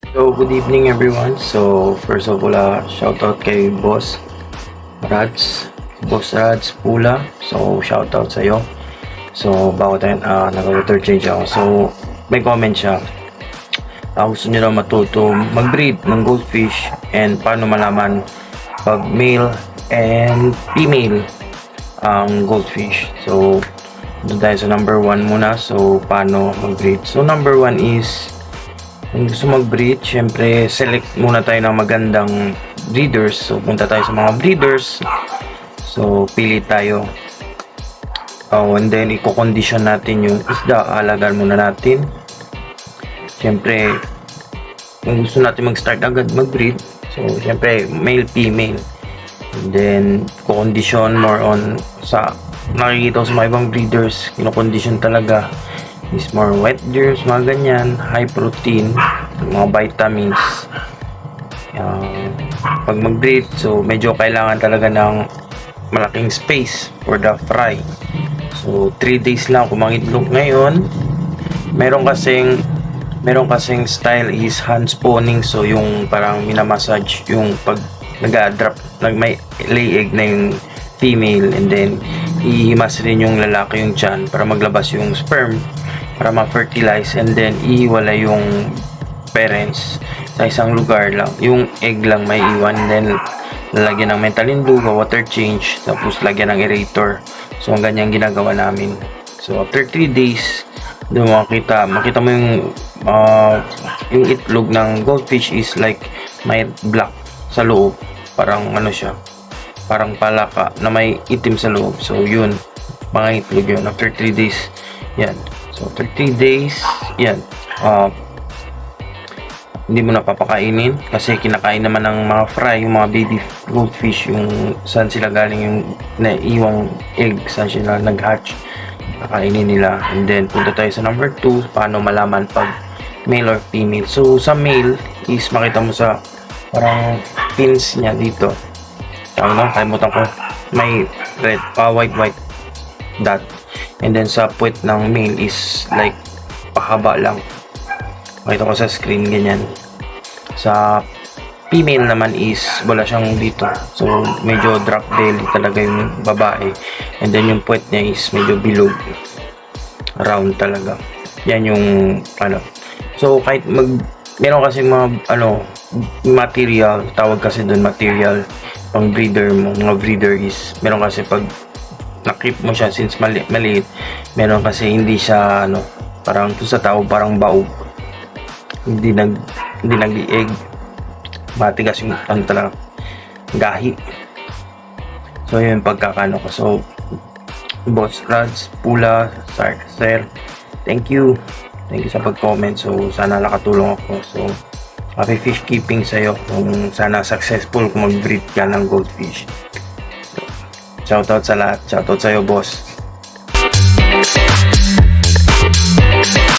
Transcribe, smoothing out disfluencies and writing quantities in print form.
So, good evening everyone. So, first of all, shoutout kay Rads, Boss Rads Pula. So, shoutout sa iyo. So, bago tayo nag-water change ako. So, may comment siya. Gusto niyo daw matuto mag-breed ng goldfish and paano malaman pag male and female ang goldfish. So, doon tayo sa number 1 muna. So, paano mag-breed? So, number 1 is kung gusto mag-breed, syempre select muna tayo ng magandang breeders. So punta tayo sa mga breeders. So pili tayo. And then i-condition natin yung isda. Alagaan muna natin. Syempre kung gusto natin mag-start agad mag-breed, so syempre male, female. And then condition more on sa nakikita ko sa mga ibang breeders, kino-condition talaga is more wet gears, mga ganyan, high protein, mga vitamins. Pag mag-breed, so medyo kailangan talaga ng malaking space for the fry. So 3 days lang kung mangitlog ngayon. Meron kasing style is hand spawning, so yung parang minamassage yung pag nag-drop, may lay egg na yung female, and then ihimas rin yung lalaki yung tiyan para maglabas yung sperm para ma-fertilize, and then ihiwala yung parents sa isang lugar lang, yung egg lang may iwan, and then lalagyan ng mentalin luga, water change, tapos lagyan ng aerator. So ang ganyan ginagawa namin. So after 3 days doon makita mo yung itlog ng goldfish is like may black sa loob, parang ano siya, parang palaka na may itim sa loob. So yun, mga itlog yun after 3 days yan. So after 3 days yan, hindi mo na papakainin kasi kinakain naman ng mga fry, yung mga baby goldfish, yung saan sila galing, yung naiiwang egg, saan sila nag-hatch, kakainin nila. And then punta tayo sa number 2, paano malaman pag male or female. So sa male is makita mo sa parang fins niya dito, kalimutan ko, may red, white dot. And then sa puwet ng male is like pahaba lang, makita ko sa screen ganyan. Sa female naman is wala siyang dito, so medyo drop belly talaga yung babae. And then yung puwet niya is medyo bilog, round talaga. Yan yung ano. So kahit meron kasi mga material, tawag kasi doon material pang breeder mo, mga breeder is meron kasi pag nakip mo siya since maliit, meron kasi hindi siya parang sa tao parang baog, hindi nag-egg, matigas yung talaga gahi. So yun pagkakano ko. So Boss Rads Pula, sir, thank you sa pag-comment. So sana nakatulong ako. So happy fish keeping sa'yo, kung sana successful kung mag-breed ka ng goldfish. Shoutout sa lahat, shoutout sa'yo boss.